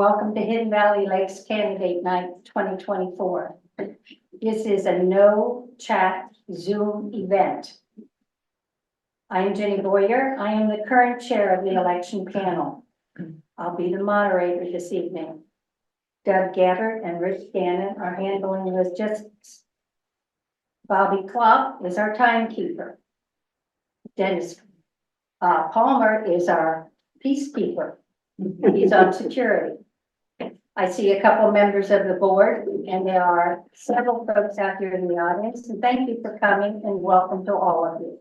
welcome to Hidden Valley Lakes Candidate Night 2024. This is a no chat Zoom event. I am Jenny Boyer. I am the current chair of the election panel. I'll be the moderator this evening. Doug Gabbard and Rich Gannon are handling logistics. Bobby Klopp is our timekeeper. Dennis Palmer is our peacekeeper. He's on security. I see a couple members of the board, and there are several folks out here in the audience, and thank you for coming and welcome to all of you.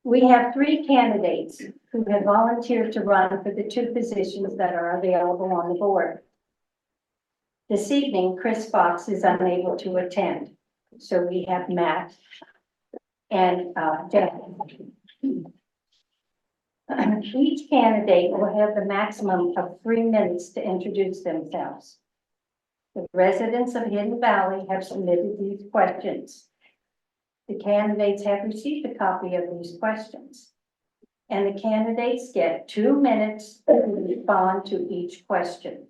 We have 3 candidates who have volunteered to run for the 2 positions that are available on the board. This evening, Chris Fox is unable to attend, so we have Matt and Jeff. Each candidate will have the maximum of 3 minutes to introduce themselves. The residents of Hidden Valley have submitted these questions. The candidates have received a copy of these questions, and the candidates get 2 minutes to respond to each question.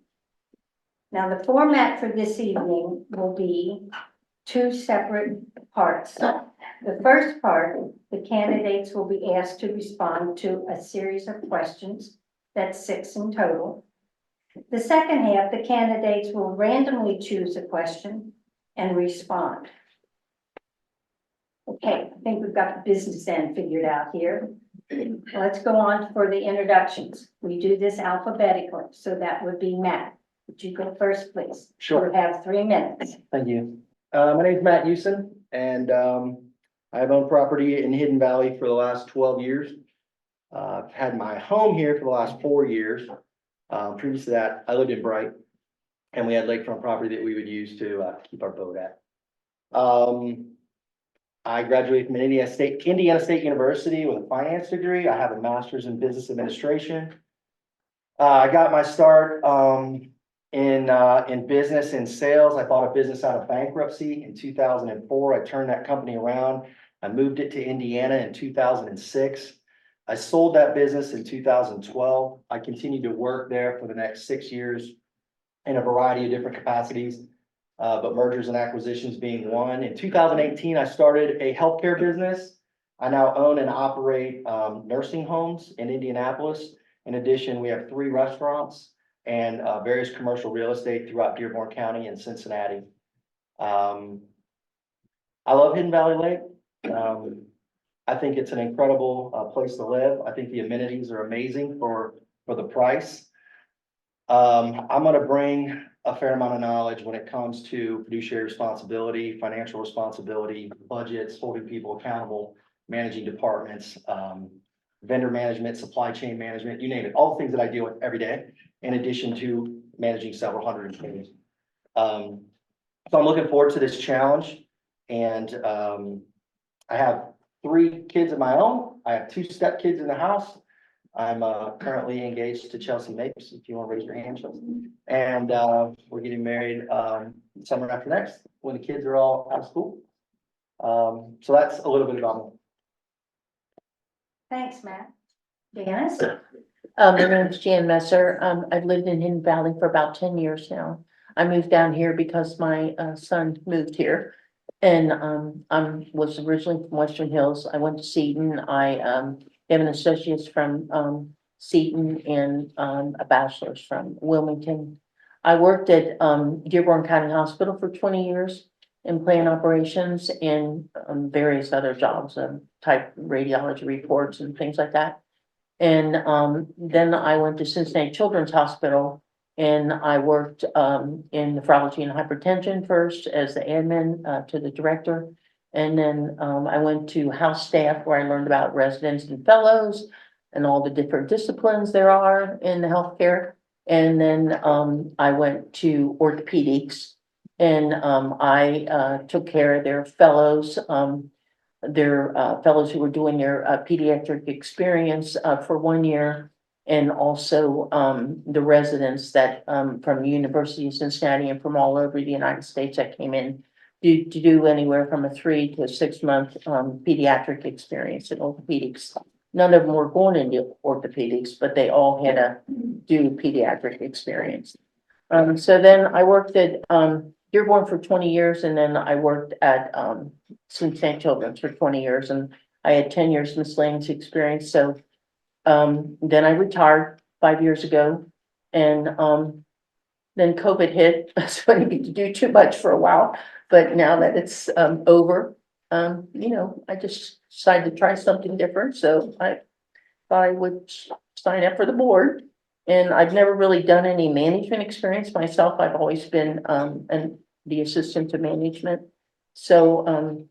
Now, the format for this evening will be 2 separate parts. The first part, the candidates will be asked to respond to a series of questions. That's 6 in total. The second half, the candidates will randomly choose a question and respond. Okay, I think we've got the business end figured out here. Let's go on for the introductions. We do this alphabetically, so that would be Matt. Would you go first, please? Sure. You have 3 minutes. Thank you. My name is Matt Houston, and I've owned property in Hidden Valley for the last 12 years. I've had my home here for the last 4 years. Previous to that, I lived in Bright, and we had lakefront property that we would use to keep our boat at. I graduated from Indiana State University with a finance degree. I have a master's in business administration. I got my start in business and sales. I bought a business out of bankruptcy in 2004. I turned that company around. I moved it to Indiana in 2006. I sold that business in 2012. I continued to work there for the next 6 years in a variety of different capacities, but mergers and acquisitions being one. In 2018, I started a healthcare business. I now own and operate nursing homes in Indianapolis. In addition, we have 3 restaurants and various commercial real estate throughout Dearborn County and Cincinnati. I love Hidden Valley Lake. I think it's an incredible place to live. I think the amenities are amazing for the price. I'm going to bring a fair amount of knowledge when it comes to fiduciary responsibility, financial responsibility, budgets, holding people accountable, managing departments, vendor management, supply chain management, you name it, all the things that I deal with every day, in addition to managing several hundred employees. So I'm looking forward to this challenge, and I have 3 kids of my own. I have 2 stepkids in the house. I'm currently engaged to Chelsea Mapes, if you want to raise your hand, Chelsea. And we're getting married summer after next when the kids are all out of school. So that's a little bit about me. Thanks, Matt. Janice? My name's Jan Messer. I've lived in Hidden Valley for about 10 years now. I moved down here because my son moved here, and I was originally from Western Hills. I went to Seton. I have an associate's from Seton and a bachelor's from Wilmington. I worked at Dearborn County Hospital for 20 years in plant operations and various other jobs, type radiology reports and things like that. And then I went to Cincinnati Children's Hospital, and I worked in nephrology and hypertension first as the admin to the director. And then I went to house staff, where I learned about residents and fellows and all the different disciplines there are in the healthcare. And then I went to orthopedics, and I took care of their fellows. Fellows who were doing their pediatric experience for 1 year, and also the residents that from the University of Cincinnati and from all over the United States that came in to do anywhere from a 3 to 6 month pediatric experience in orthopedics. none of them were born into orthopedics, but they all had a do pediatric experience. So then I worked at, Dearborn for 20 years, and then I worked at, Cincinnati Children's for 20 years, and I had 10 years miscellaneous experience, so, then I retired 5 years ago, and, then COVID hit, so I didn't get to do too much for a while, but now that it's, over, I just decided to try something different, so I thought I would sign up for the board. And I've never really done any management experience myself. I've always been, the assistant to management. So,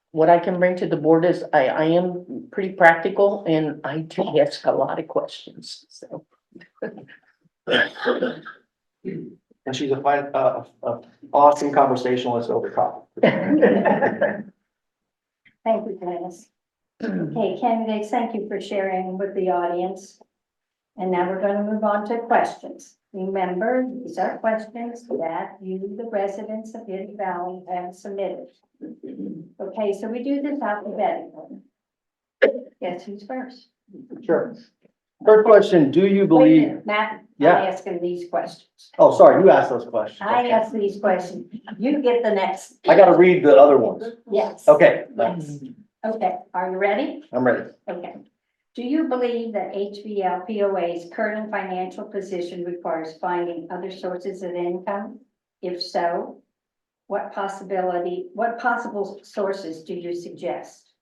what I can bring to the board is I am pretty practical and I do ask a lot of questions, so. And she's a fine, awesome conversationalist over coffee. Thank you, Dennis. Okay, candidates, thank you for sharing with the audience. And now we're going to move on to questions. Remember, these are questions that you, the residents of Hidden Valley, have submitted. Okay, so we do this alphabetically. Guess who's first? Sure. First question, do you Wait a believe, minute, Matt, Yeah. I'm asking these questions. oh, sorry, you asked those questions. I ask these questions. You get the next. I gotta read the other ones. Yes. Okay, Yes. Okay, are you ready? I'm ready. Okay. Do you believe that hvlpoa's current financial position requires finding other sources of income? If so, what possible sources do you suggest?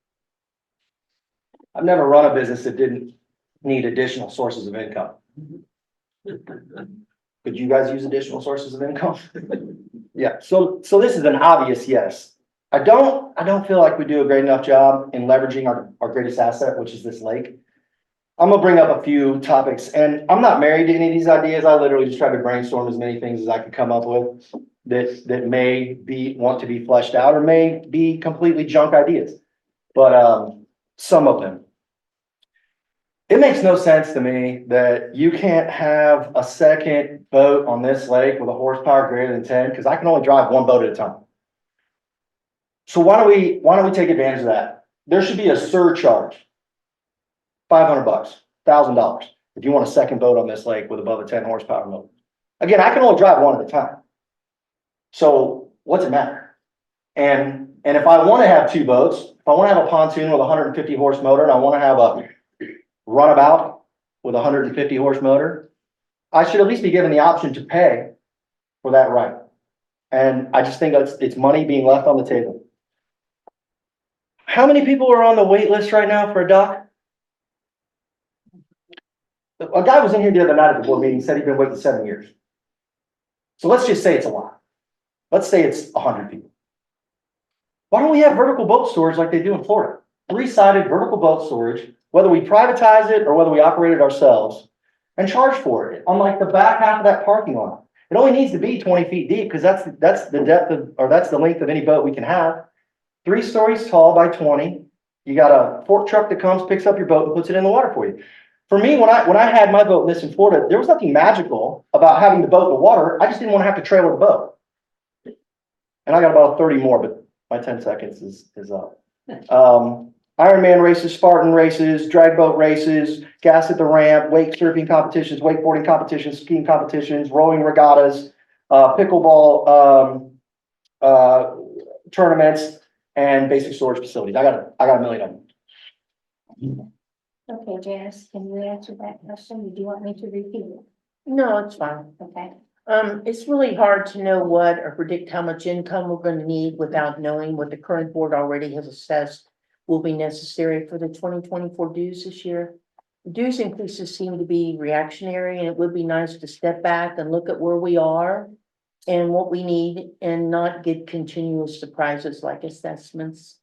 I've never run a business that didn't need additional sources of income. Could you guys use additional sources of income? Yeah, so this is an obvious yes. I don't feel like we do a great enough job in leveraging our greatest asset, which is this lake. I'm gonna bring up a few topics, and I'm not married to any of these ideas. I literally just tried to brainstorm as many things as I could come up with that may want to be fleshed out or may be completely junk ideas. But some of them. It makes no sense to me that you can't have a second boat on this lake with a horsepower greater than 10, because I can only drive one boat at a time. So why don't we take advantage of that? There should be a surcharge. $500, $1,000, if you want a second boat on this lake with above a 10 horsepower motor. Again, I can only drive one at a time. So what's it matter? And if I want to have two boats, if I want to have a pontoon with a 150 horse motor, and I want to have a runabout with a 150 horse motor, I should at least be given the option to pay for that right. And I just think it's money being left on the table. How many people are on the wait list right now for a dock? A guy was in here the other night at the board meeting, said he'd been waiting 7 years. So let's just say it's a lot. Let's say it's 100 people. Why don't we have vertical boat storage like they do in Florida? 3-sided vertical boat storage, whether we privatize it or whether we operate it ourselves, and charge for it on like the back half of that parking lot. It only needs to be 20 feet deep, because that's the depth of, or that's the length of any boat we can have. 3 stories tall by 20. You got a fork truck that comes, picks up your boat, and puts it in the water for you. For me, when I had my boat in this in Florida, there was nothing magical about having the boat in the water. I just didn't want to have to trailer the boat. And I got about 30 more, but my 10 seconds is up. Ironman races, Spartan races, drag boat races, gas at the ramp, wake surfing competitions, wakeboarding competitions, skiing competitions, rowing regattas, pickleball tournaments, and basic storage facilities. I got a million of them. Okay, Janice, can you answer that question? Do you want me to repeat it? No, it's fine. Okay. It's really hard to know what or predict how much income we're going to need without knowing what the current board already has assessed will be necessary for the 2024 dues this year. Dues increases seem to be reactionary, and it would be nice to step back and look at where we are and what we need and not get continuous surprises like assessments.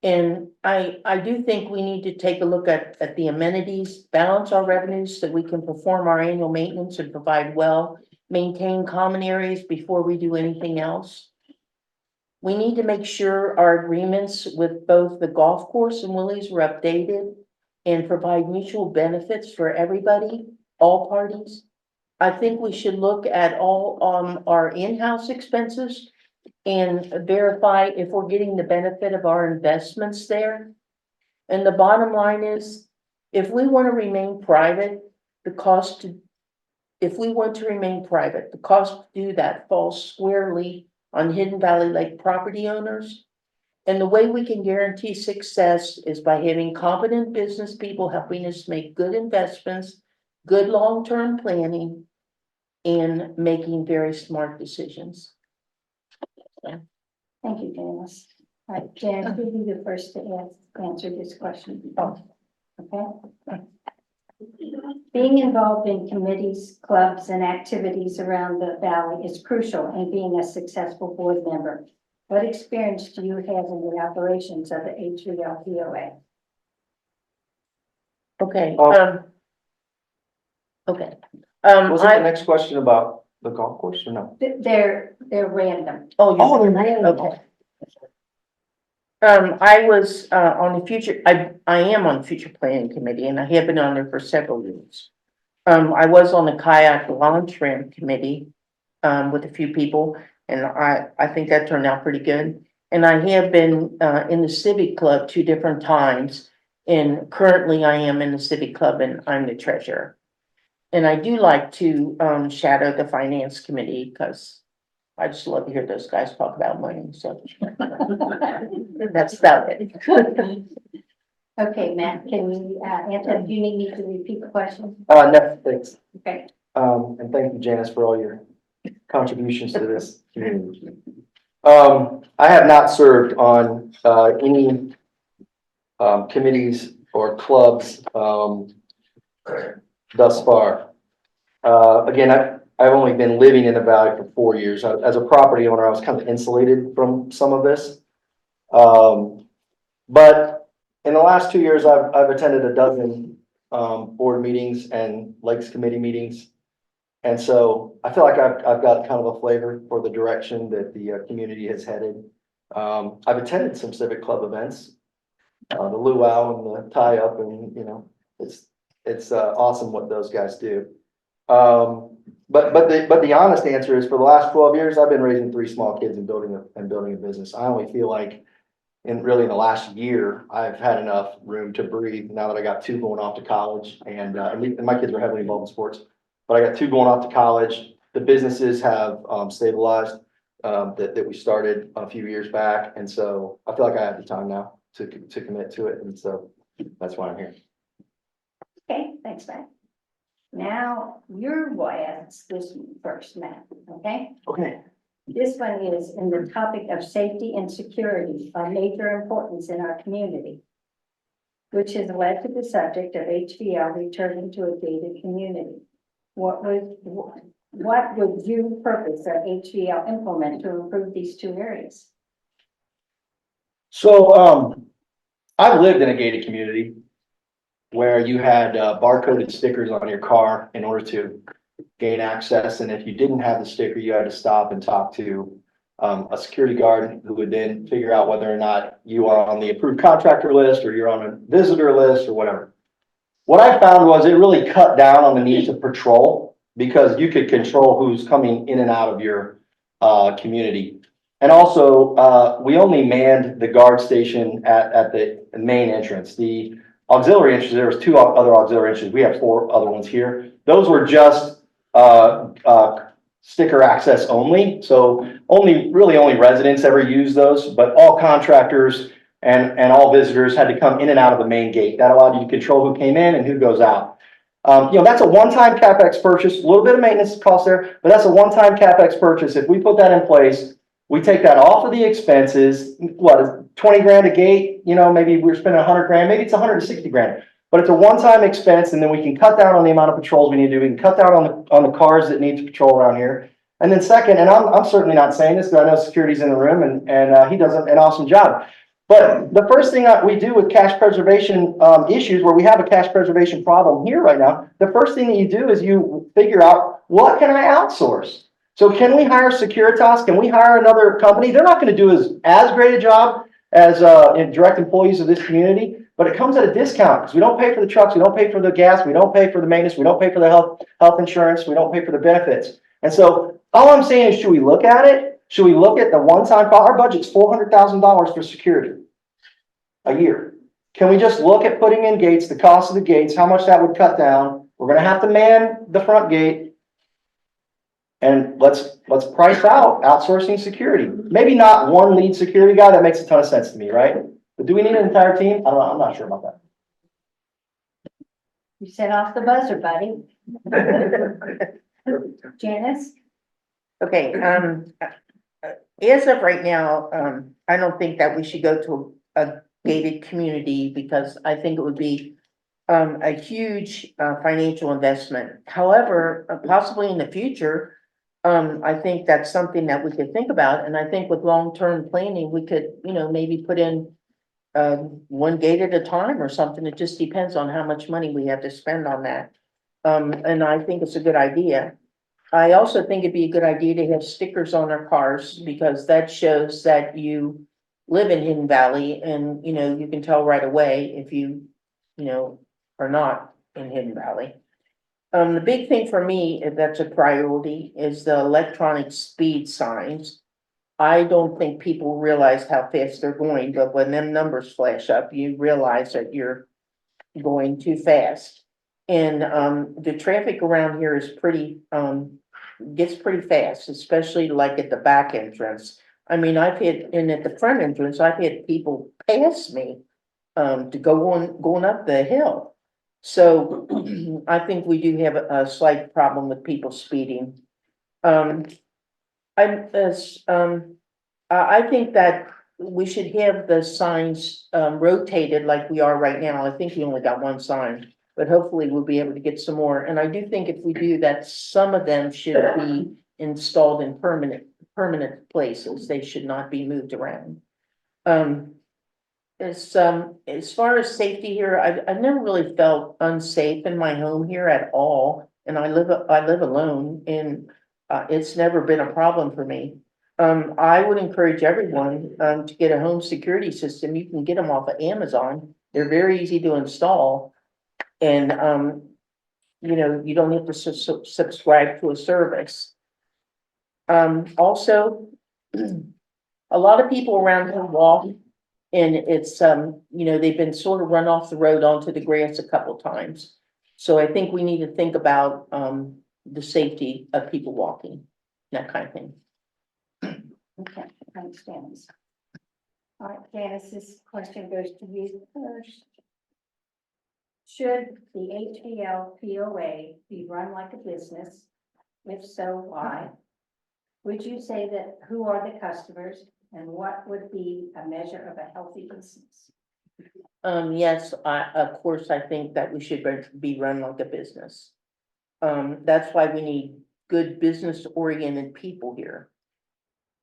And I do think we need to take a look at the amenities, balance our revenues so we can perform our annual maintenance and provide maintain common areas before we do anything else. We need to make sure our agreements with both the golf course and Willie's were updated and provide mutual benefits for everybody, all parties. I think we should look at all our in-house expenses and verify if we're getting the benefit of our investments there. And the bottom line is, if we want to remain private, the cost to, if we want to remain private, the cost to do that falls squarely on Hidden Valley Lake property owners. And the way we can guarantee success is by having competent business people helping us make good investments, good long-term planning, and making very smart decisions. Thank you, Janice. All right, Jan, who will be the first to answer this question? Okay. Being involved in committees, clubs, and activities around the valley is crucial in being a successful board member. What experience do you have in the operations of the hvlpoa? Okay, okay. Was it the next question about the golf course or no? They're random. Oh, they're random. Okay. I was, on the future, I am on the future planning committee, and I have been on there for several years. I was on the kayak launch ramp committee, with a few people, and I think that turned out pretty good. And I have been, in the civic club 2 different times, and currently I am in the civic club and I'm the treasurer. And I do like to, shadow the finance committee, because I just love to hear those guys talk about money, so. That's about it. Okay, Matt, can you answer? Do you need me to repeat the question? No, thanks. Okay. And thank you, Janice, for all your contributions to this community. I have not served on any committees or clubs thus far. Again, I've only been living in the valley for 4 years. As a property owner, I was kind of insulated from some of this. But in the last 2 years, I've attended a dozen board meetings and Lakes Committee meetings. And so I feel like I've got kind of a flavor for the direction that the community has headed. I've attended some civic club events, the luau and the tie up, and it's awesome what those guys do. But the honest answer is, for the last 12 years, I've been raising 3 small kids and building a business. I only feel like in the last year, I've had enough room to breathe now that I got 2 going off to college, and my kids are heavily involved in sports. But I got 2 going off to college. The businesses have stabilized that we started a few years back, and so I feel like I have the time now to commit to it, and so that's why I'm here. Okay, thanks, Matt. Now, your boy asks this one first, Matt, okay? Okay. This one is in the topic of safety and security of major importance in our community, which has led to the subject of HVL returning to a gated community. What would you purpose of HVL implement to improve these 2 areas? So I've lived in a gated community where you had barcoded stickers on your car in order to gain access, and if you didn't have the sticker, you had to stop and talk to a security guard who would then figure out whether or not you are on the approved contractor list or you're on a visitor list or whatever. What I found was it really cut down on the need to patrol, because you could control who's coming in and out of your community. And also, we only manned the guard station at the main entrance. The auxiliary entrances, there was 2 other auxiliary entrances. We have 4 other ones here. Those were just sticker access only. So really only residents ever use those, but all contractors and all visitors had to come in and out of the main gate. That allowed you to control who came in and who goes out. That's a one-time CapEx purchase, a little bit of maintenance cost there, but that's a one-time CapEx purchase. If we put that in place, we take that off of the expenses. What, 20 grand a gate? Maybe we're spending 100 grand, maybe it's 160 grand, but it's a one-time expense. And then we can cut down on the amount of patrols we need to do. We can cut down on the cars that need to patrol around here. And then second, and I'm certainly not saying this because I know security's in the room and he does an awesome job. But the first thing we do with cash preservation issues, where we have a cash preservation problem here right now, the first thing that you do is you figure out, what can I outsource? So can we hire Securitas? Can we hire another company? They're not going to do as great a job as direct employees of this community, but it comes at a discount because we don't pay for the trucks, we don't pay for the gas, we don't pay for the maintenance, we don't pay for the health insurance, we don't pay for the benefits. And so all I'm saying is, should we look at it? Should we look at the one-time cost? Our budget's $400,000 for security a year. can we just look at putting in gates, the cost of the gates, how much that would cut down? We're gonna have to man the front gate. And let's price out outsourcing security. Maybe not one lead security guy, that makes a ton of sense to me, right? But do we need an entire team? I don't know, I'm not sure about that. You set off the buzzer, buddy. Janice? Okay, as of right now, I don't think that we should go to a gated community because I think it would be a huge financial investment. However, possibly in the future, I think that's something that we could think about, and I think with long-term planning, we could, maybe put in one gate at a time or something. It just depends on how much money we have to spend on that. And I think it's a good idea. I also think it'd be a good idea to have stickers on our cars because that shows that you live in Hidden Valley and, you can tell right away if you are not in Hidden Valley. The big thing for me, if that's a priority, is the electronic speed signs. I don't think people realize how fast they're going, but when them numbers flash up, you realize that you're going too fast. And the traffic around here is gets pretty fast, especially like at the back entrance. I mean, and at the front entrance, I've had people pass me to going up the hill. So I think we do have a slight problem with people speeding. I think that we should have the signs rotated like we are right now. I think we only got one sign, but hopefully we'll be able to get some more. And I do think if we do that, some of them should be installed in permanent places. They should not be moved around. As far as safety here, I've never really felt unsafe in my home here at all. And I live alone and it's never been a problem for me. I would encourage everyone to get a home security system. You can get them off of Amazon. They're very easy to install. And you don't have to subscribe to a service. Also, a lot of people around here walk. And it's, they've been sort of run off the road onto the grass a couple times. So I think we need to think about, the safety of people walking, that kind of thing. Okay, thanks, Janice. All right, Janice, this question goes to you first. Should the hvlpoa be run like a business? If so, why? Would you say that who are the customers and what would be a measure of a healthy business? Yes, of course, I think that we should be run like a business. That's why we need good business-oriented people here.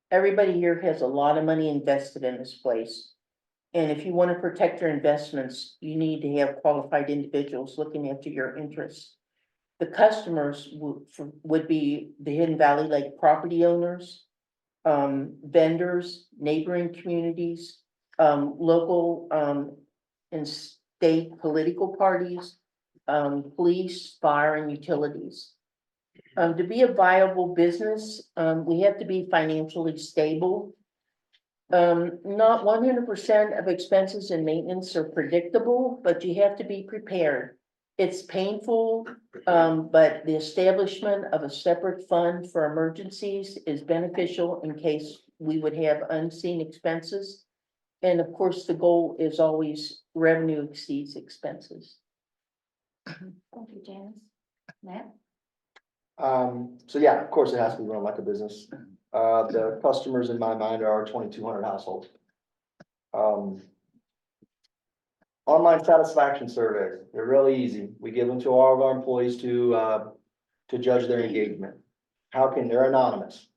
Everybody here has a lot of money invested in this place. And if you want to protect your investments, you need to have qualified individuals looking after your interests. The customers would be the Hidden Valley Lake property owners, vendors, neighboring communities, local and state political parties, police, fire, and utilities. To be a viable business, we have to be financially stable. Not 100% of expenses and maintenance are predictable, but you have to be prepared. It's painful, but the establishment of a separate fund for emergencies is beneficial in case we would have unseen expenses. And of course, the goal is always revenue exceeds expenses. Thank you, Janice. Matt? So yeah, of course it has to be run like a business. The customers in my mind are 2,200 households. Online satisfaction surveys, they're really easy. We give them to all of our employees to judge their engagement. They're anonymous.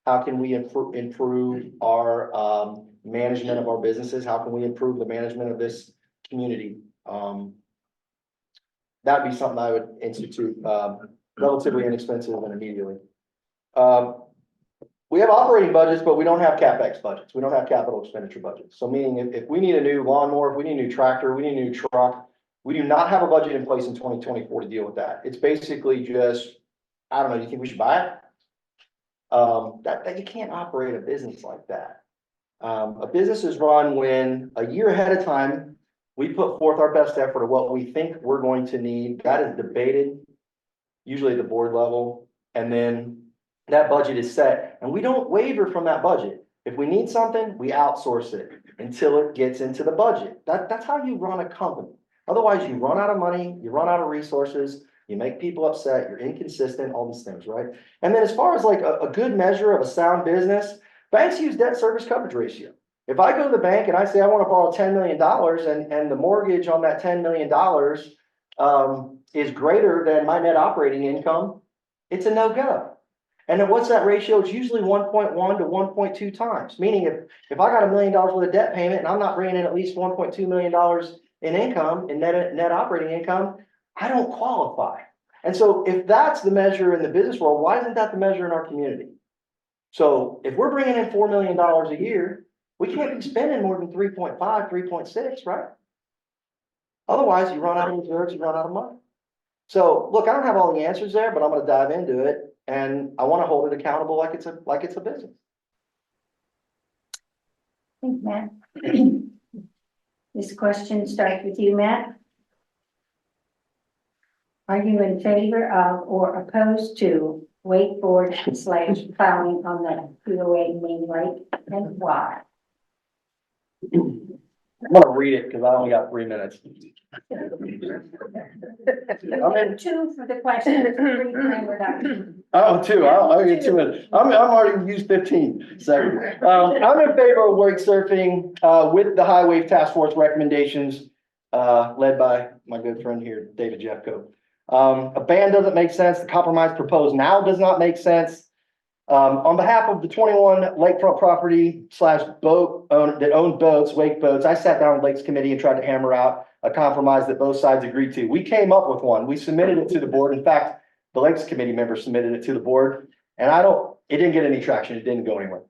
How can we improve our management of our businesses? How can we improve the management of this community? That'd be something I would institute, relatively inexpensive and immediately. We have operating budgets, but we don't have CapEx budgets. We don't have capital expenditure budgets. So meaning if we need a new lawnmower, if we need a new tractor, we need a new truck, we do not have a budget in place in 2024 to deal with that. It's basically just, I don't know, do you think we should buy it? That you can't operate a business like that. A business is run when a year ahead of time, We put forth our best effort of what we think we're going to need. That is debated, usually at the board level. And then that budget is set and we don't waver from that budget. If we need something, we outsource it until it gets into the budget. That's how you run a company. Otherwise, you run out of money, you run out of resources, you make people upset, you're inconsistent, all these things, right? And then as far as like a good measure of a sound business, banks use debt service coverage ratio. If I go to the bank and I say I want to borrow $10 million and the mortgage on that $10 million is greater than my net operating income, it's a no-go. And then what's that ratio? It's usually 1.1 to 1.2 times, meaning if I got $1 million worth of debt payment and I'm not bringing in at least $1.2 million in income, in net operating income, I don't qualify. And so if that's the measure in the business world, why isn't that the measure in our community? So if we're bringing in $4 million a year, we can't be spending more than 3.5, 3.6, right? Otherwise, you run out of reserves, you run out of money. So look, I don't have all the answers there, but I'm going to dive into it, and I want to hold it accountable like it's a business. Thanks, Matt. This question starts with you, Matt. Are you in favor of or opposed to wakeboard / plowing on the POA main lake, and why? I'm going to read it because I only got 3 minutes. You have 2 for the question, 3 for introduction. Oh, 2. I'll get 2 minutes. I'm already used 15 seconds. I'm in favor of wake surfing with the High Wave Task Force recommendations led by my good friend here, David Jeffco. A ban doesn't make sense. The compromise proposed now does not make sense. On behalf of the 21 lakefront property / boat owner that owned boats, wake boats, I sat down with Lakes Committee and tried to hammer out a compromise that both sides agreed to. We came up with one. We submitted it to the board. In fact, the Lakes Committee members submitted it to the board, and it didn't get any traction. It didn't go anywhere.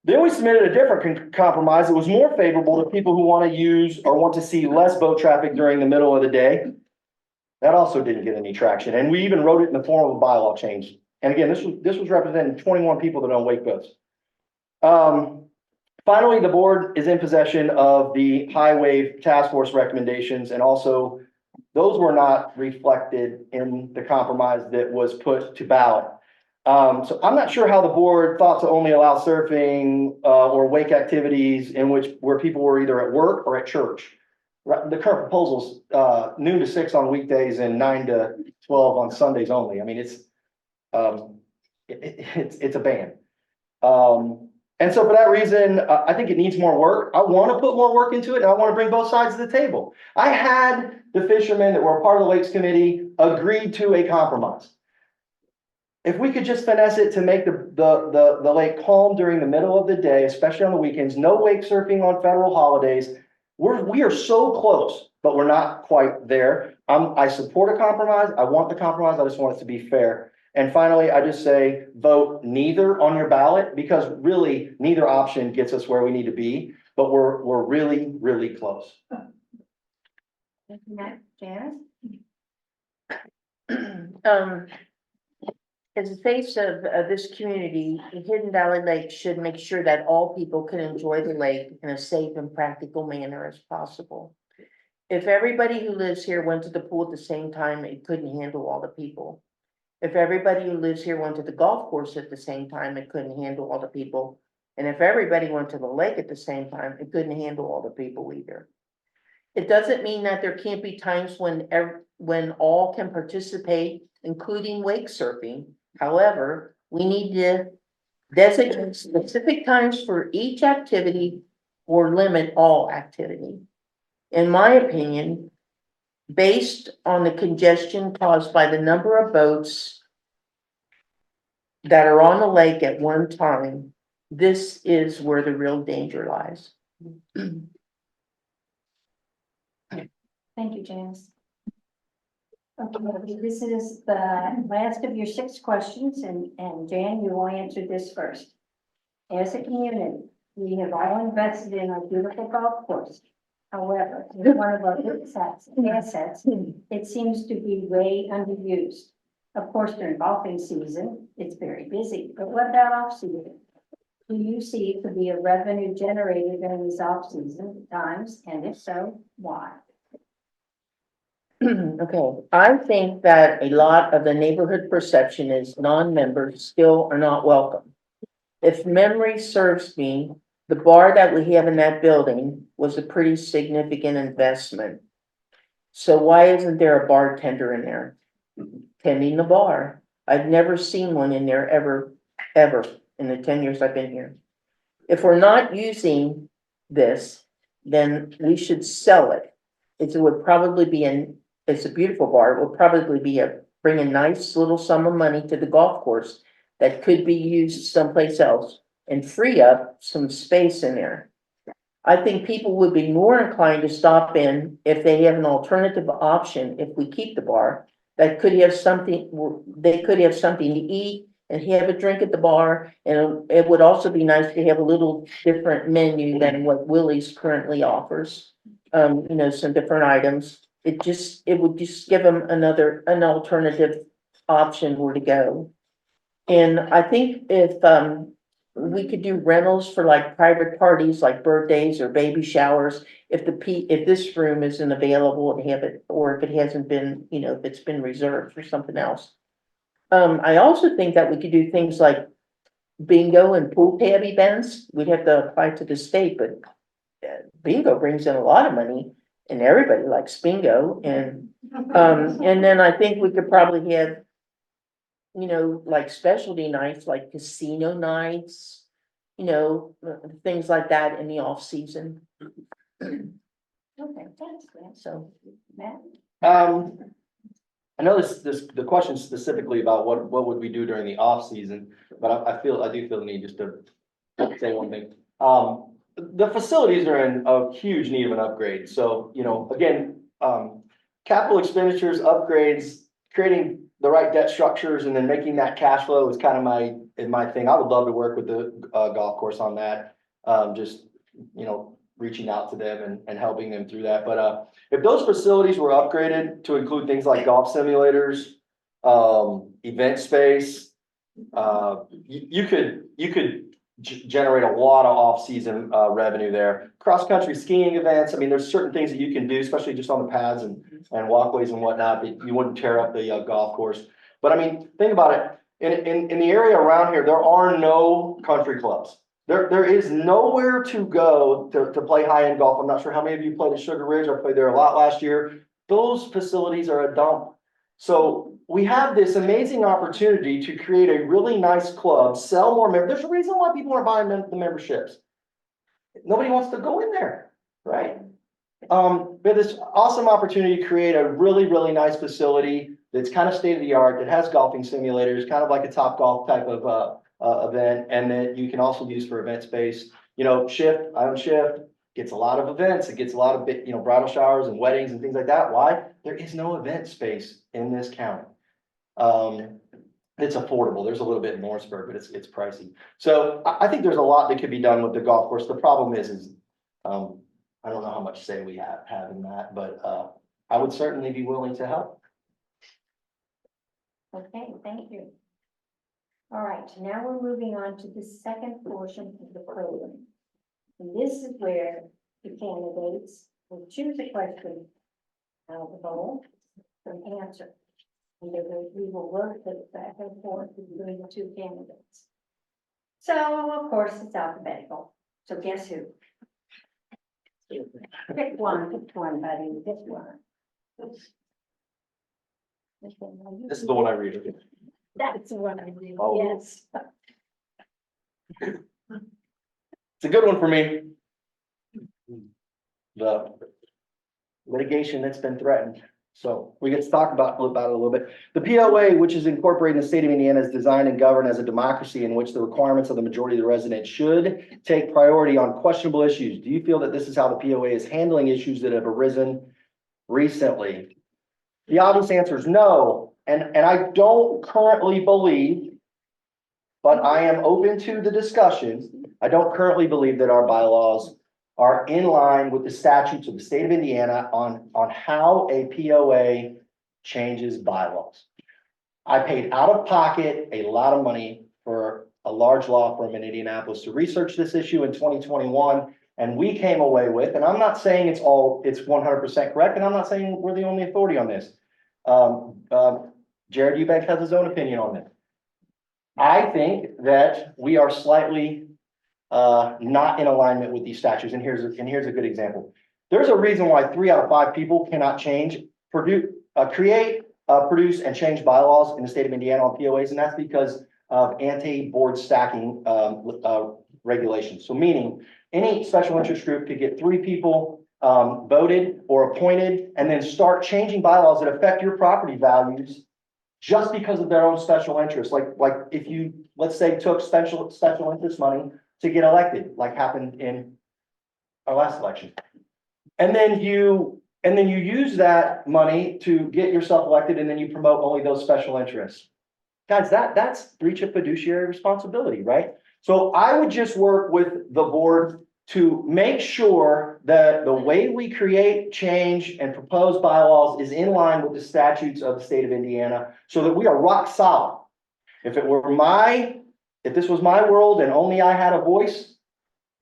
Then we submitted a different compromise that was more favorable to people who want to use or want to see less boat traffic during the middle of the day. That also didn't get any traction. And we even wrote it in the form of a bylaw change. And again, this was representing 21 people that own wake boats. Finally, the board is in possession of the High Wave Task Force recommendations, and also those were not reflected in the compromise that was put to ballot. So I'm not sure how the board thought to only allow surfing or wake activities where people were either at work or at church. The current proposal's noon to 6 on weekdays and 9 to 12 on Sundays only. I mean, it's a ban. And so for that reason, I think it needs more work. I want to put more work into it, and I want to bring both sides of the table. I had the fishermen that were a part of the Lakes Committee agreed to a compromise. If we could just finesse it to make the lake calm during the middle of the day, especially on the weekends, no wake surfing on federal holidays. We are so close, but we're not quite there. I support a compromise. I want the compromise. I just want it to be fair. And finally, I just say vote neither on your ballot, because really neither option gets us where we need to be, but we're really, really close. Janice? As the face of this community, Hidden Valley Lake should make sure that all people can enjoy the lake in a safe and practical manner as possible. If everybody who lives here went to the pool at the same time, it couldn't handle all the people. If everybody who lives here went to the golf course at the same time, it couldn't handle all the people. And if everybody went to the lake at the same time, it couldn't handle all the people either. It doesn't mean that there can't be times when all can participate, including wake surfing. However, we need to designate specific times for each activity or limit all activity. In my opinion, based on the congestion caused by the number of boats that are on the lake at one time, this is where the real danger lies. Thank you, Janice. Okay, this is the last of your 6 questions, and Jan, you will answer this first. As a community, we have all invested in our beautiful golf course. However, as one of our assets, it seems to be way underused. Of course, during golfing season, it's very busy, but what about off season? do you see could be a revenue generator during these off-season times, and if so, why? Okay, I think that a lot of the neighborhood perception is non-members still are not welcome. If memory serves me, the bar that we have in that building was a pretty significant investment. So why isn't there a bartender in there tending the bar? I've never seen one in there ever in the 10 years I've been here. If we're not using this, then we should sell it. It would probably be it's a beautiful bar. It will probably be bring a nice little sum of money to the golf course that could be used someplace else and free up some space in there. I think people would be more inclined to stop in if they have an alternative option, if we keep the bar, that could have something, they could have something to eat and have a drink at the bar. And it would also be nice to have a little different menu than what Willie's currently offers. Some different items. It would just give them an alternative option where to go. And I think if, we could do rentals for like private parties, like birthdays or baby showers, if this room isn't available to have it, or if it hasn't been, if it's been reserved for something else. I also think that we could do things like bingo and pool tab events. We'd have to apply to the state, but bingo brings in a lot of money and everybody likes bingo. And then I think we could probably have, like specialty nights, like casino nights, things like that in the off season. Okay, thanks, Grant. So, Matt? I know the question specifically about what would we do during the off season, but I do feel the need just to say one thing. The facilities are in a huge need of an upgrade. So, again, capital expenditures, upgrades, creating the right debt structures, and then making that cash flow is kind of my thing. I would love to work with the golf course on that. Just, reaching out to them and helping them through that. But if those facilities were upgraded to include things like golf simulators, event space, you could generate a lot of off-season revenue there. Cross-country skiing events. I mean, there's certain things that you can do, especially just on the paths and walkways and whatnot, that you wouldn't tear up the golf course. But I mean, think about it. In the area around here, there are no country clubs. There is nowhere to go to play high-end golf. I'm not sure how many of you played at Sugar Ridge. I played there a lot last year. Those facilities are a dump. So we have this amazing opportunity to create a really nice club, sell more members. There's a reason why people are buying the memberships. Nobody wants to go in there, right? We have this awesome opportunity to create a really, really nice facility that's kind of state of the art, that has golfing simulators, kind of like a Top Golf type of event, and that you can also use for event space. Shift gets a lot of events. It gets a lot of bridal showers and weddings and things like that. Why? There is no event space in this county. It's affordable. There's a little bit in Morrisburg, but it's pricey. So I think there's a lot that could be done with the golf course. The problem is I don't know how much say we have in that, but I would certainly be willing to help. Okay, thank you. All right, now we're moving on to the second portion of the program. And this is where the candidates will choose a question out of the bowl and answer. And then we will work it back and forth between the two candidates. So, of course, it's alphabetical. So guess who? Pick one, buddy, pick one. This is the one I read. Okay. That's the one I read, Oh. yes. It's a good one for me. The litigation that's been threatened. So we get to talk about it a little bit. The POA, which is incorporated in the state of Indiana, is designed and governed as a democracy in which the requirements of the majority of the residents should take priority on questionable issues. Do you feel that this is how the POA is handling issues that have arisen recently? The obvious answer is no. And I don't currently believe, but I am open to the discussion. I don't currently believe that our bylaws are in line with the statutes of the state of Indiana on how a POA changes bylaws. I paid out of pocket a lot of money for a large law firm in Indianapolis to research this issue in 2021. And we came away with, and I'm not saying it's 100% correct, and I'm not saying we're the only authority on this. Jared Eubank has his own opinion on this. I think that we are slightly not in alignment with these statutes, and here's a good example. There's a reason why 3 out of 5 people cannot create, produce, and change bylaws in the state of Indiana on POAs, and that's because of anti-board stacking regulations. So meaning any special interest group could get 3 people voted or appointed and then start changing bylaws that affect your property values just because of their own special interest. Like if you, let's say, took special interest money to get elected, like happened in our last election. And then you use that money to get yourself elected, and then you promote only those special interests. Guys, that's breach of fiduciary responsibility, right? So I would just work with the board to make sure that the way we create, change, and propose bylaws is in line with the statutes of the state of Indiana, so that we are rock solid. If this was my world and only I had a voice,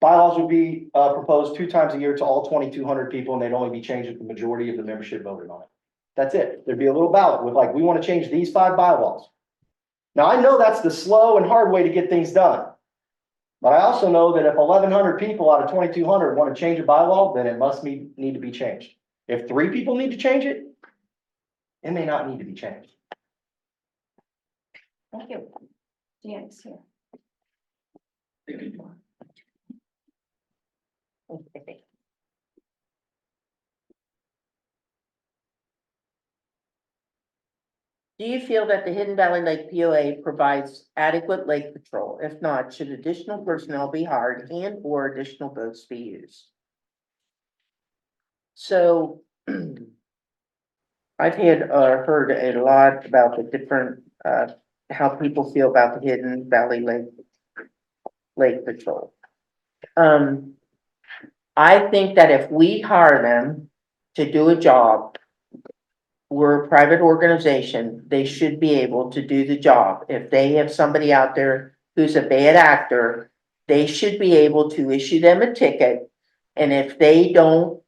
bylaws would be proposed 2 times a year to all 2,200 people, and they'd only be changed if the majority of the membership voted on it. That's it. There'd be a little ballot with we want to change these 5 bylaws. Now, I know that's the slow and hard way to get things done. But I also know that if 1,100 people out of 2,200 want to change a bylaw, then it must need to be changed. If 3 people need to change it, it may not need to be changed. Thank you. Jan's here. Do you feel that the Hidden Valley Lake POA provides adequate lake patrol? If not, should additional personnel be hired and or additional boats be used? So I've heard a lot about the different, how people feel about the Hidden Valley Lake Patrol. I think that if we hire them to do a job, we're a private organization, they should be able to do the job. If they have somebody out there who's a bad actor, they should be able to issue them a ticket. And if they don't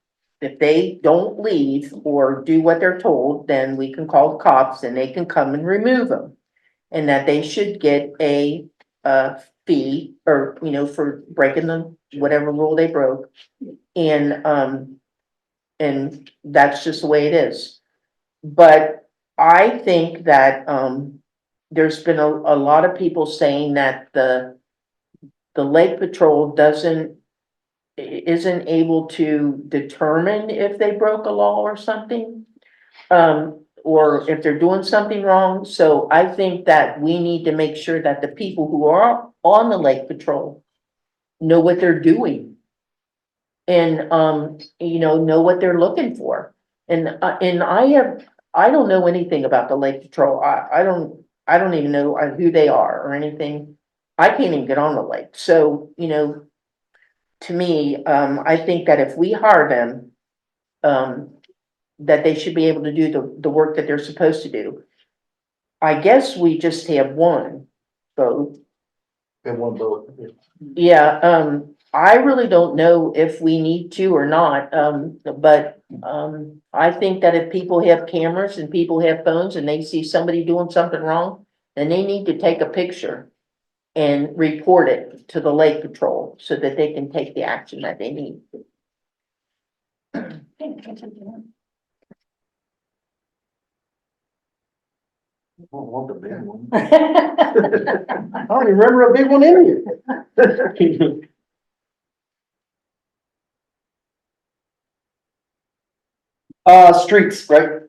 leave or do what they're told, then we can call the cops and they can come and remove them. And that they should get a fee or, for breaking the whatever rule they broke. And that's just the way it is. But I think that there's been a lot of people saying that the Lake Patrol isn't able to determine if they broke a law or something, or if they're doing something wrong. So I think that we need to make sure that the people who are on the Lake Patrol know what they're doing and know what they're looking for. And I don't know anything about the Lake Patrol. I don't even know who they are or anything. I can't even get on the lake. So, to me, I think that if we hire them, that they should be able to do the work that they're supposed to do. I guess we just have one boat. And one vote. Yeah, I really don't know if we need to or not, but I think that if people have cameras and people have phones and they see somebody doing something wrong, then they need to take a picture and report it to the Lake Patrol so that they can take the action that they need. I don't want the big one. I don't even remember a big one in here. Streets, right?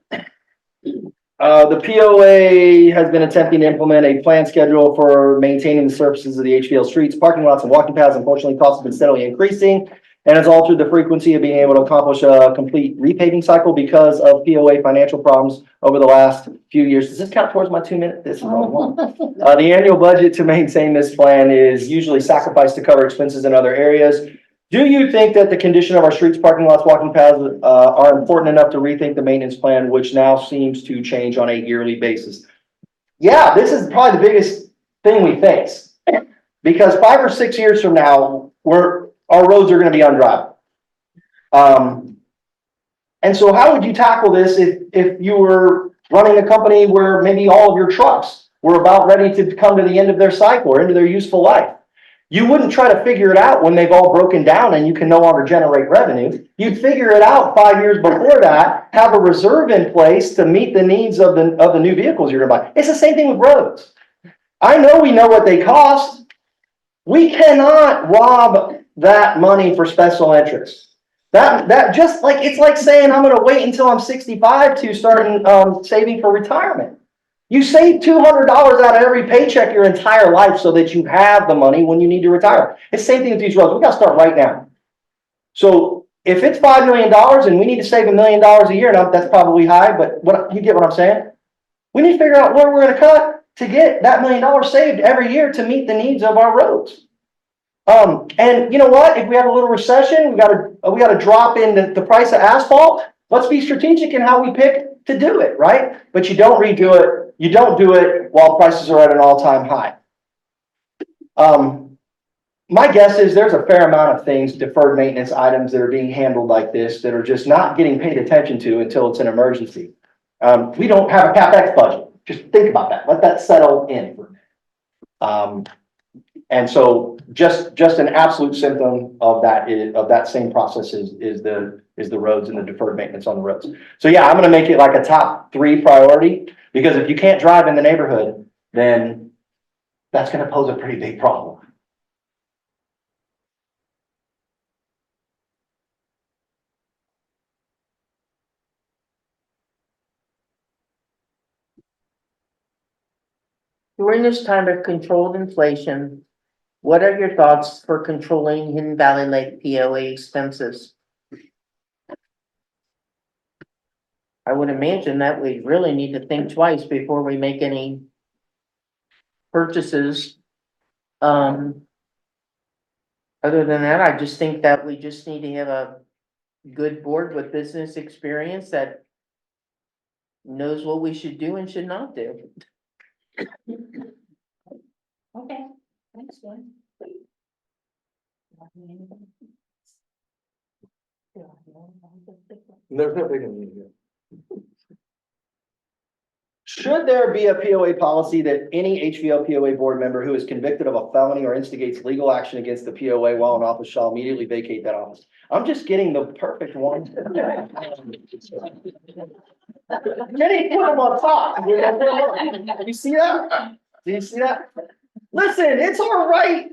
The POA has been attempting to implement a plan schedule for maintaining the surfaces of the HVL streets, parking lots, and walking paths. Unfortunately, costs have been steadily increasing and has altered the frequency of being able to accomplish a complete repaving cycle because of POA financial problems over the last few years. Does this count towards my 2 minutes? This is all one. The annual budget to maintain this plan is usually sacrificed to cover expenses in other areas. Do you think that the condition of our streets, parking lots, walking paths are important enough to rethink the maintenance plan, which now seems to change on a yearly basis? Yeah, this is probably the biggest thing we face. Because 5 or 6 years from now, our roads are gonna be undrivable. And so how would you tackle this if you were running a company where maybe all of your trucks were about ready to come to the end of their cycle or into their useful life? You wouldn't try to figure it out when they've all broken down and you can no longer generate revenue. You'd figure it out 5 years before that, have a reserve in place to meet the needs of the new vehicles you're gonna buy. It's the same thing with roads. I know we know what they cost. We cannot rob that money for special interest. That just like, it's like saying, I'm gonna wait until I'm 65 to start saving for retirement. You save $200 out of every paycheck your entire life so that you have the money when you need to retire. It's the same thing with these roads. We gotta start right now. So if it's $5 million and we need to save $1 million a year, now that's probably high, but you get what I'm saying? We need to figure out where we're gonna cut to get that $1 million saved every year to meet the needs of our roads. And you know what? If we have a little recession, we gotta drop in the price of asphalt. Let's be strategic in how we pick to do it, right? But you don't redo it. You don't do it while prices are at an all-time high. My guess is there's a fair amount of things, deferred maintenance items that are being handled like this that are just not getting paid attention to until it's an emergency. We don't have a CapEx budget. Just think about that. Let that settle in for a minute. And so just an absolute symptom of that same process is the roads and the deferred maintenance on the roads. So yeah, I'm gonna make it like a top 3 priority, because if you can't drive in the neighborhood, then that's gonna pose a pretty big problem. During this time of controlled inflation, what are your thoughts for controlling Hidden Valley Lake POA expenses? I would imagine that we really need to think twice before we make any purchases. Other than that, I just think that we just need to have a good board with business experience that knows what we should do and should not do. Okay, thanks, Gwen. There's no big one here. Should there be a POA policy that any hvlpoa board member who is convicted of a felony or instigates legal action against the POA while in office shall immediately vacate that office? I'm just getting the perfect one. Jenny, put them on top. You see that? Do you see that? Listen, it's our right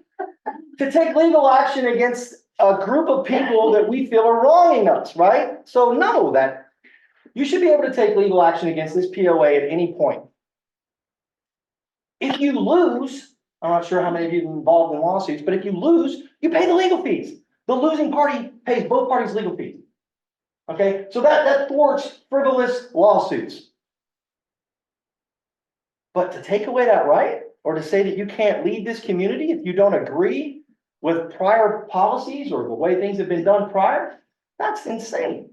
to take legal action against a group of people that we feel are wronging us, right? So know that you should be able to take legal action against this POA at any point. If you lose, I'm not sure how many of you are involved in lawsuits, but if you lose, you pay the legal fees. The losing party pays both parties legal fees. Okay, so that thwarts frivolous lawsuits. But to take away that right, or to say that you can't lead this community if you don't agree with prior policies or the way things have been done prior, that's insane.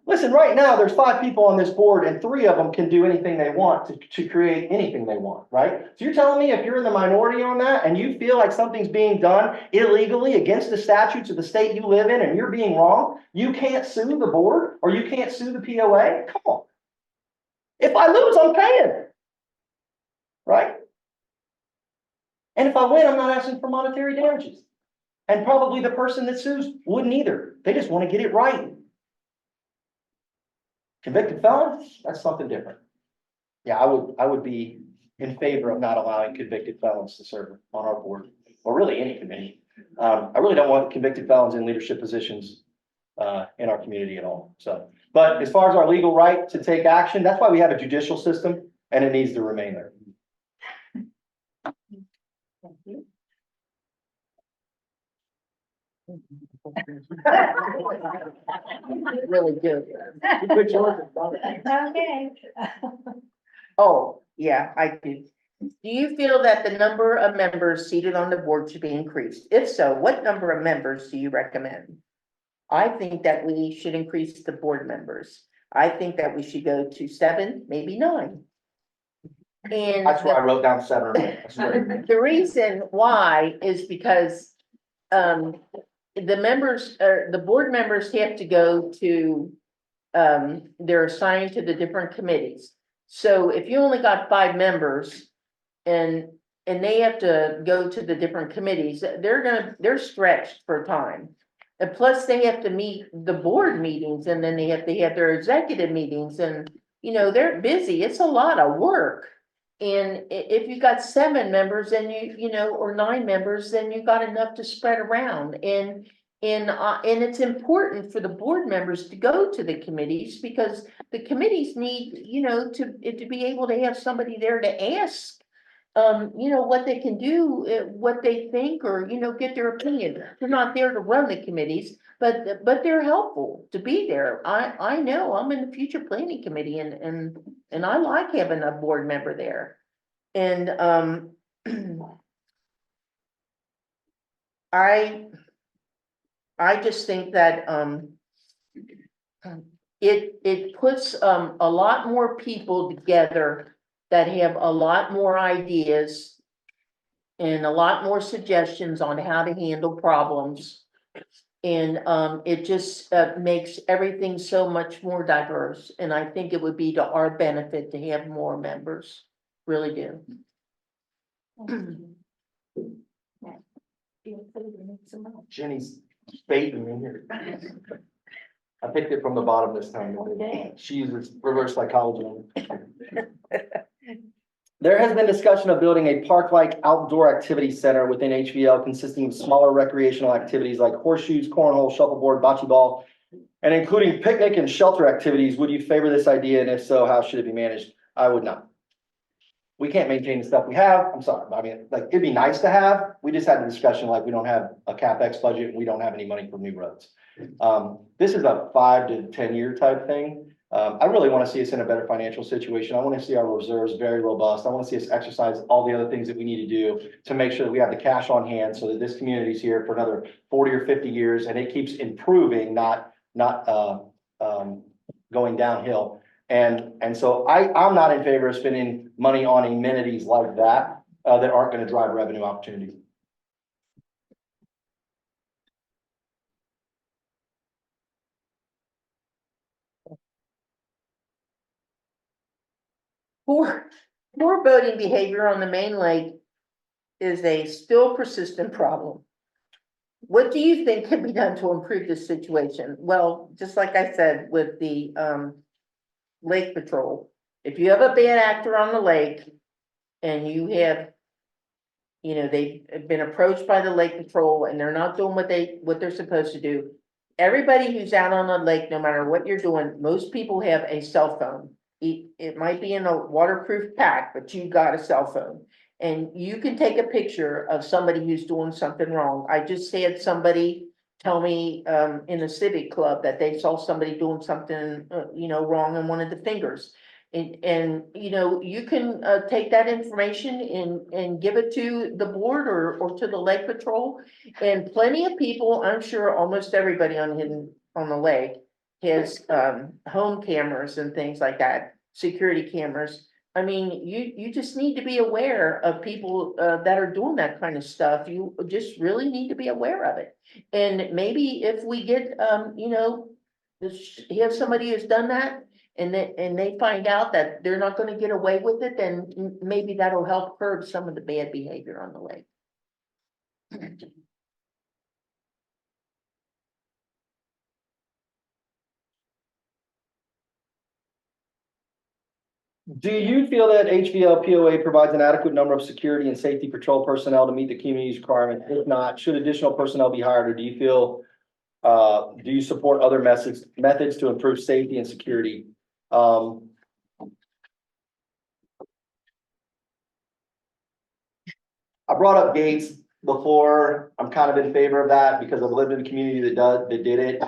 Listen, right now, there's 5 people on this board and 3 of them can do anything they want to create anything they want, right? So you're telling me if you're in the minority on that and you feel like something's being done illegally against the statutes of the state you live in and you're being wrong, you can't sue the board or you can't sue the POA? Come on. If I lose, I'm paying, right? And if I win, I'm not asking for monetary damages. And probably the person that sues wouldn't either. They just want to get it right. Convicted felons, that's something different. Yeah, I would be in favor of not allowing convicted felons to serve on our board, or really any committee. I really don't want convicted felons in leadership positions in our community at all. So, but as far as our legal right to take action, that's why we have a judicial system, and it needs to remain there. Thank you. Really good. Okay. Oh, yeah, I do. Do you feel that the number of members seated on the board should be increased? If so, what number of members do you recommend? I think that we should increase the board members. I think that we should go to 7, maybe 9. And That's why I wrote down 7 or 9. That's right. the reason why is because, the members, or the board members have to go to, they're assigned to the different committees. So if you only got 5 members and they have to go to the different committees, they're stretched for time. And plus they have to meet the board meetings and then they have to have their executive meetings and, they're busy. It's a lot of work. And if you got 7 members and or 9 members, then you got enough to spread around and it's important for the board members to go to the committees because the committees need, to be able to have somebody there to ask. What they can do, what they think, or, get their opinion. They're not there to run the committees, but they're helpful to be there. I know I'm in the future planning committee and I like having a board member there. And, I just think that, it puts, a lot more people together that have a lot more ideas and a lot more suggestions on how to handle problems. And, it just, makes everything so much more diverse. And I think it would be to our benefit to have more members, really do. Jenny's baiting me here. I picked it from the bottom this time. Okay. She uses reverse psychology. There has been discussion of building a park-like outdoor activity center within HVL consisting of smaller recreational activities like horseshoes, cornhole, shuffleboard, bocce ball, and including picnic and shelter activities. Would you favor this idea? And if so, how should it be managed? I would not. We can't maintain the stuff we have. I'm sorry. I mean, like, it'd be nice to have. We just had a discussion, like, we don't have a CapEx budget and we don't have any money for new roads. This is a 5 to 10 year type thing. I really want to see us in a better financial situation. I want to see our reserves very robust. I want to see us exercise all the other things that we need to do to make sure that we have the cash on hand so that this community is here for another 40 or 50 years and it keeps improving, not going downhill. And so I'm not in favor of spending money on amenities like that that aren't going to drive revenue opportunities. Poor boating behavior on the main lake is a still persistent problem. What do you think can be done to improve this situation? Well, just like I said with the lake patrol, if you have a bad actor on the lake and you have, they've been approached by the lake patrol and they're not doing what they're supposed to do. Everybody who's out on the lake, no matter what you're doing, most people have a cell phone. It might be in a waterproof pack, but you got a cell phone. And you can take a picture of somebody who's doing something wrong. I just had somebody tell me in a civic club that they saw somebody doing something, wrong on one of the fingers. And you can take that information and give it to the board or to the lake patrol. And plenty of people, I'm sure almost everybody on the lake has home cameras and things like that, security cameras. I mean, you just need to be aware of people that are doing that kind of stuff. You just really need to be aware of it. And maybe if we get, have somebody who's done that and they find out that they're not going to get away with it, then maybe that'll help curb some of the bad behavior on the lake. Do you feel that hvlpoa provides an adequate number of security and safety patrol personnel to meet the community's requirements? If not, should additional personnel be hired, or do you feel, do you support other methods to improve safety and security? I brought up gates before. I'm kind of in favor of that because I've lived in a community that did it.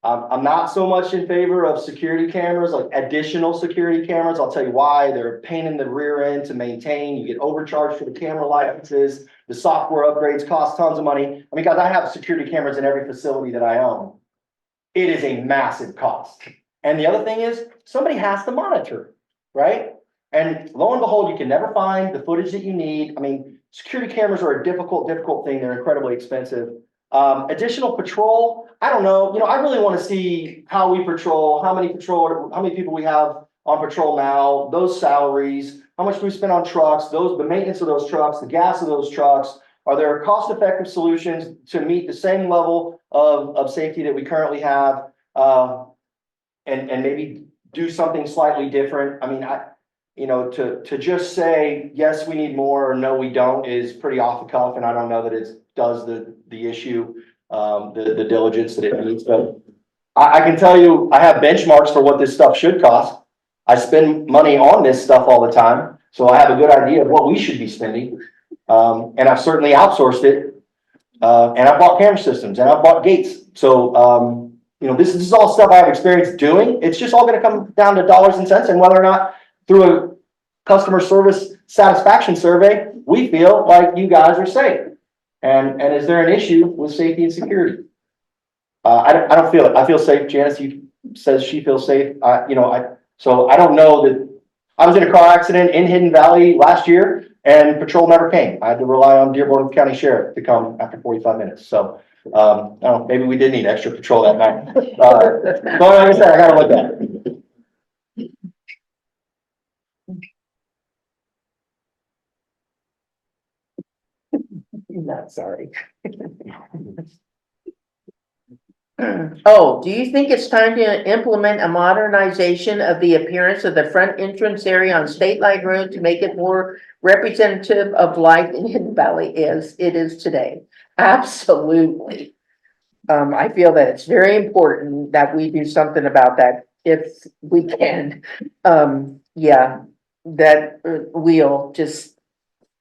I'm not so much in favor of security cameras, like additional security cameras. I'll tell you why. They're a pain in the rear end to maintain. You get overcharged for the camera licenses. The software upgrades cost tons of money. I mean, guys, I have security cameras in every facility that I own. It is a massive cost. And the other thing is somebody has to monitor, right? And lo and behold, you can never find the footage that you need. I mean, security cameras are a difficult thing. They're incredibly expensive. Additional patrol, I don't know, I really want to see how we patrol, how many people we have on patrol now, those salaries, how much we spend on trucks, the maintenance of those trucks, the gas of those trucks. Are there cost-effective solutions to meet the same level of safety that we currently have? And maybe do something slightly different. I mean, to just say, yes, we need more, or no, we don't, is pretty off the cuff, and I don't know that it does the issue, the diligence that it needs. But I can tell you, I have benchmarks for what this stuff should cost. I spend money on this stuff all the time, so I have a good idea of what we should be spending. And I've certainly outsourced it, and I bought camera systems, and I bought gates. So, this is all stuff I have experience doing. It's just all going to come down to dollars and cents, and whether or not through a customer service satisfaction survey, we feel like you guys are safe. And is there an issue with safety and security? I don't feel it. I feel safe. Janice says she feels safe. So I don't know that. I was in a car accident in Hidden Valley last year, and patrol never came. I had to rely on Dearborn County Sheriff to come after 45 minutes. So I don't know, maybe we did need extra patrol that night. But like I said, I gotta look at it. Not sorry. Oh, do you think it's time to implement a modernization of the appearance of the front entrance area on State Line Road to make it more representative of life in Hidden Valley as it is today? Absolutely. I feel that it's very important that we do something about that if we can. Yeah, that wheel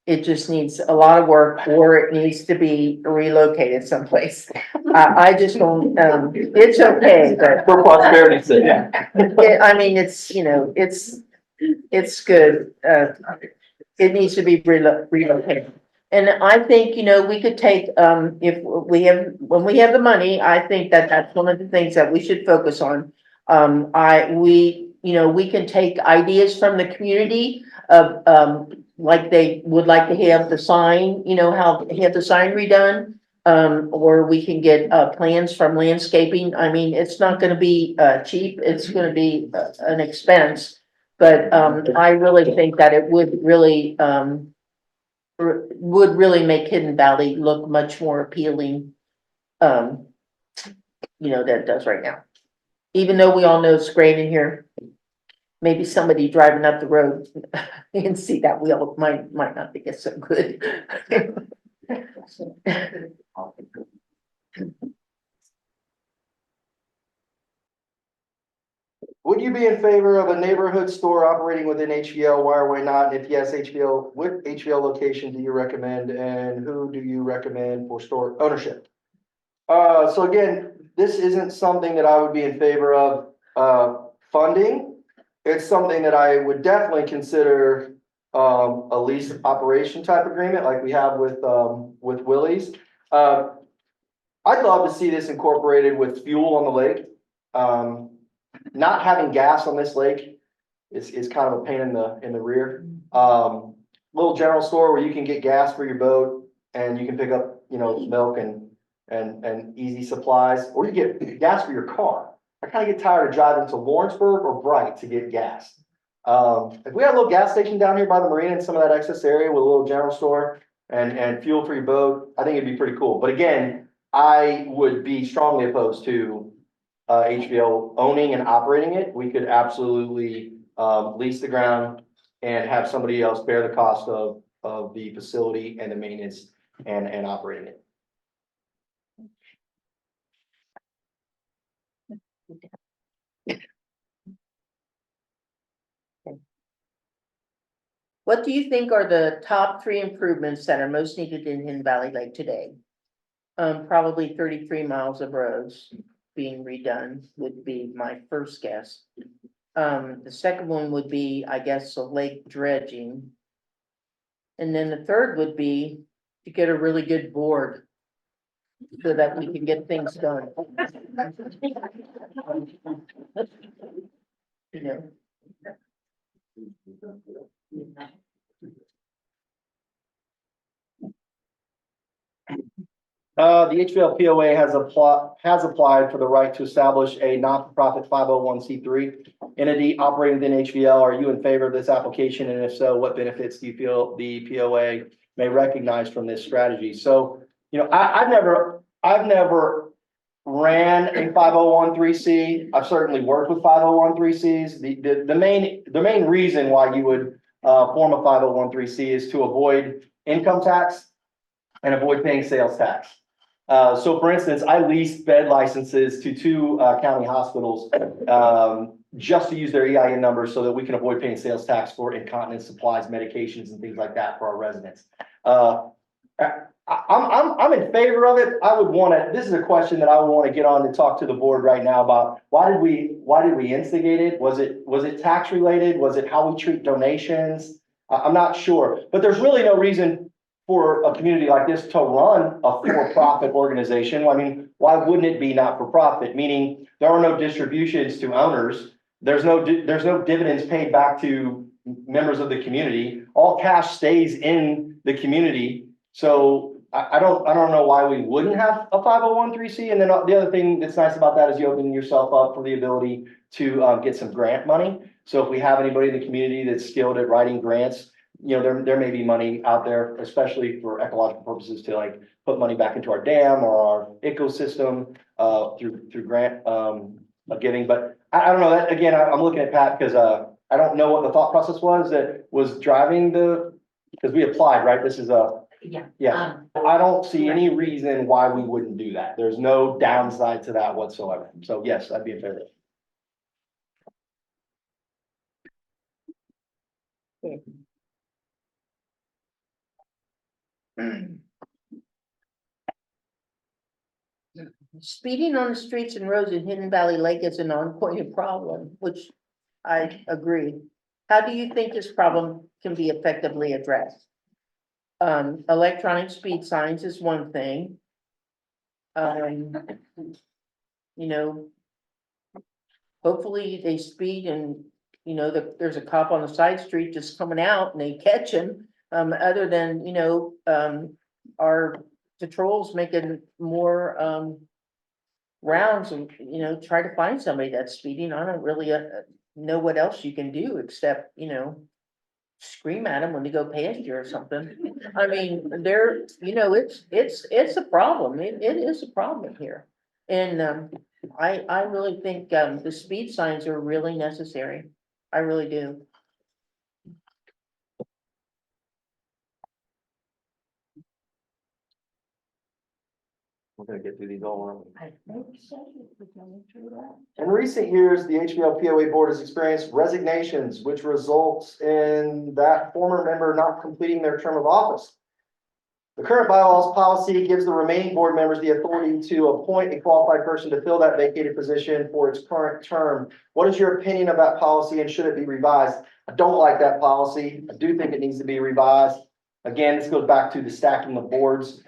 it just needs a lot of work, or it needs to be relocated someplace. I just don't, it's okay, but. For prosperity's sake. I mean, it's good. It needs to be relocated. And I think, we could take, when we have the money, I think that's one of the things that we should focus on. We can take ideas from the community of, like they would like to have the sign, how have the sign redone. Or we can get, plans from landscaping. I mean, it's not gonna be, cheap, it's gonna be an expense. But, I really think that it would really make Hidden Valley look much more appealing. Than it does right now. Even though we all know it's great in here. Maybe somebody driving up the road and see that wheel might not think it's so good. Would you be in favor of a neighborhood store operating within HVL? Why or why not? And if yes, what HVL location do you recommend, and who do you recommend for store ownership? So again, this isn't something that I would be in favor of funding. It's something that I would definitely consider a lease operation type agreement like we have with Willie's. I'd love to see this incorporated with fuel on the lake. Not having gas on this lake is kind of a pain in the rear. Little general store where you can get gas for your boat, and you can pick up, milk and easy supplies, or you get gas for your car. I kind of get tired of driving to Lawrenceburg or Bright to get gas. If we had a little gas station down here by the marina in some of that excess area with a little general store and fuel for your boat, I think it'd be pretty cool. But again, I would be strongly opposed to HVL owning and operating it. We could absolutely lease the ground and have somebody else bear the cost of the facility and the maintenance and operating it. What do you think are the top 3 improvements that are most needed in Hidden Valley Lake today? Probably 33 miles of roads being redone would be my first guess. The second one would be, I guess, the lake dredging. And then the third would be to get a really good board so that we can get things done. The hvlpoa has applied for the right to establish a not-for-profit 501c3 entity operating within HVL. Are you in favor of this application? And if so, what benefits do you feel the POA may recognize from this strategy? So, I've never ran a 501(c)(3). I've certainly worked with 501(c)(3)s. The main reason why you would form a 501(c)(3) is to avoid income tax and avoid paying sales tax. So for instance, I leased bed licenses to two county hospitals just to use their EIN numbers so that we can avoid paying sales tax for incontinence supplies, medications, and things like that for our residents. I'm in favor of it. I would want to, this is a question that I would want to get on and talk to the board right now about why did we instigate it? Was it tax related? Was it how we treat donations? I'm not sure, but there's really no reason for a community like this to run a for-profit organization. I mean, why wouldn't it be not for profit? Meaning there are no distributions to owners. There's no dividends paid back to members of the community. All cash stays in the community. So I don't know why we wouldn't have a 501(c)(3). And then the other thing that's nice about that is you open yourself up for the ability to get some grant money. So if we have anybody in the community that's skilled at writing grants, there may be money out there, especially for ecological purposes, to like put money back into our dam or our ecosystem through grant giving. But I don't know that, again, I'm looking at Pat because I don't know what the thought process was that was driving because we applied, right? This is yeah. I don't see any reason why we wouldn't do that. There's no downside to that whatsoever. So yes, I'd be in favor of it. Speeding on the streets and roads in Hidden Valley Lake is an ongoing problem, which I agree. How do you think this problem can be effectively addressed? Electronic speed signs is one thing. Hopefully they speed and, there's a cop on the side street just coming out and they catch him. Other than, our patrols making more, rounds and, try to find somebody that's speeding. I don't really know what else you can do except, scream at them when they go past you or something. I mean, it's a problem. It is a problem here. And, I really think, the speed signs are really necessary. I really do. We're gonna get through these all, aren't we? I think so. We're going through that. In recent years, the hvlpoa board has experienced resignations, which results in that former member not completing their term of office. The current bylaws policy gives the remaining board members the authority to appoint a qualified person to fill that vacated position for its current term. What is your opinion of that policy and should it be revised? I don't like that policy. I do think it needs to be revised. Again, this goes back to the stacking of boards.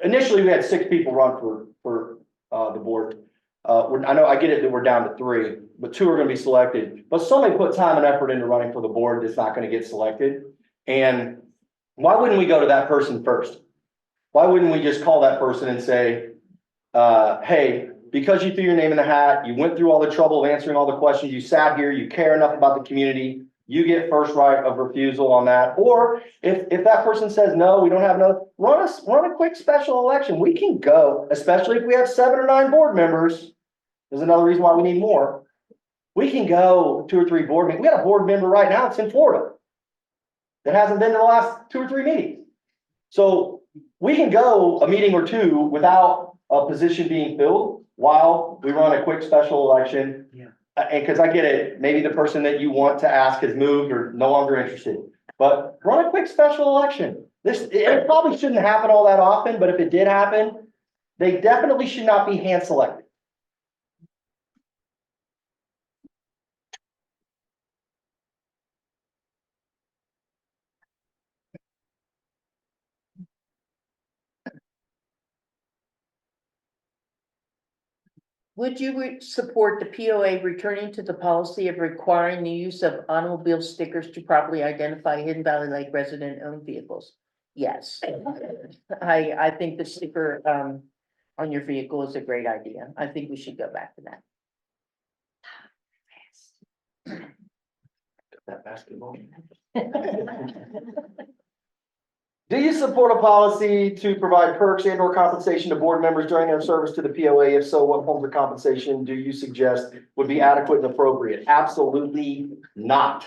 Initially, we had 6 people run for the board. I know I get it that we're down to 3, but 2 are going to be selected. But somebody put time and effort into running for the board that's not going to get selected. And why wouldn't we go to that person first? Why wouldn't we just call that person and say, hey, because you threw your name in the hat, you went through all the trouble of answering all the questions, you sat here, you care enough about the community, you get first right of refusal on that. Or if that person says, no, we don't have no, run a quick special election. We can go, especially if we have 7 or 9 board members. There's another reason why we need more. We can go 2 or 3 board meetings. We got a board member right now that's in Florida that hasn't been to the last 2 or 3 meetings. So we can go a meeting or 2 without a position being filled while we run a quick special election. Yeah. And because I get it, maybe the person that you want to ask has moved or no longer interested, but run a quick special election. It probably shouldn't happen all that often, but if it did happen, they definitely should not be hand selected. Would you support the POA returning to the policy of requiring the use of automobile stickers to properly identify Hidden Valley Lake resident-owned vehicles? Yes. I think the sticker, on your vehicle is a great idea. I think we should go back to that. That basketball. Do you support a policy to provide perks and or compensation to board members during their service to the POA? If so, what forms of compensation do you suggest would be adequate and appropriate? Absolutely not.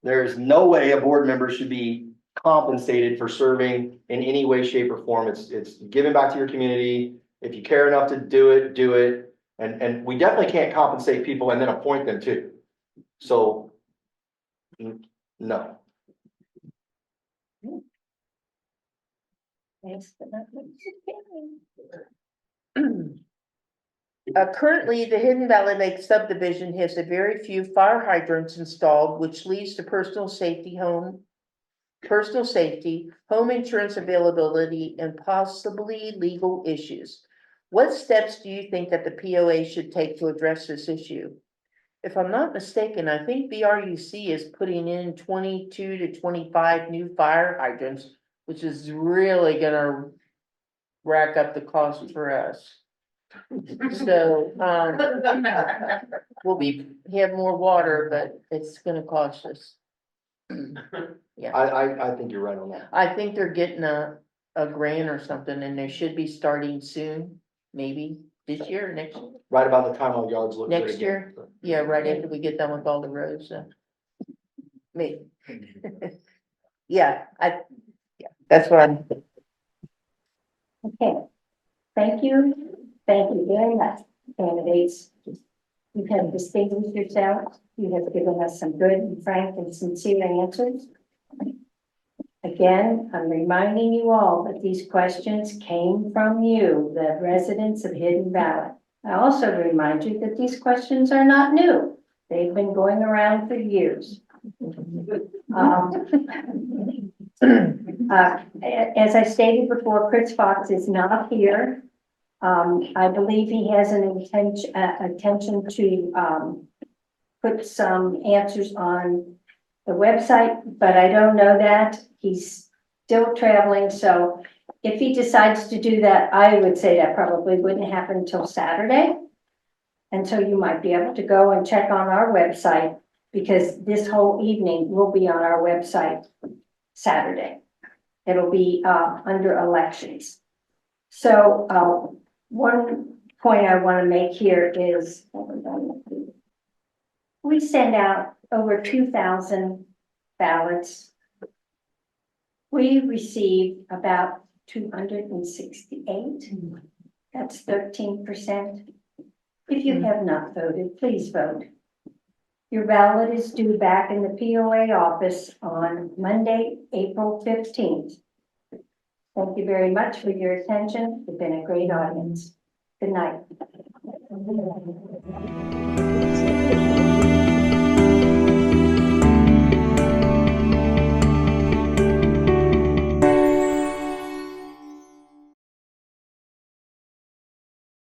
There is no way a board member should be compensated for serving in any way, shape, or form. It's giving back to your community. If you care enough to do it, do it. And we definitely can't compensate people and then appoint them too. So, no. Currently, the Hidden Valley Lake subdivision has a very few fire hydrants installed, which leads to personal safety, home insurance availability, and possibly legal issues. What steps do you think that the POA should take to address this issue? If I'm not mistaken, I think BRUC is putting in 22 to 25 new fire hydrants, which is really gonna rack up the cost for us. So, we'll have more water, but it's gonna cost us. I think you're right on that. I think they're getting a grant or something, and they should be starting soon, maybe this year or next year. Right about the time our yards look good Next again. year? Yeah, right after we get done with all the roads, maybe. Yeah, that's what I'm. Okay, thank you very much, candidates. You have distinguished yourselves, you have given us some good and frank and sincere answers. Again, I'm reminding you all that these questions came from you, the residents of Hidden Valley. I also remind you that these questions are not new. They've been going around for years. As I stated before, Chris Fox is not here. I believe he has an intention to put some answers on the website, but I don't know that. He's still traveling, so if he decides to do that, I would say that probably wouldn't happen until Saturday. And so you might be able to go and check on our website, because this whole evening will be on our website Saturday. It'll be under elections. So one point I want to make here is we send out over 2,000 ballots. We received about 268. That's 13%. If you have not voted, please vote. Your ballot is due back in the POA office on Monday, April 15th. Thank you very much for your attention. You've been a great audience. Good night.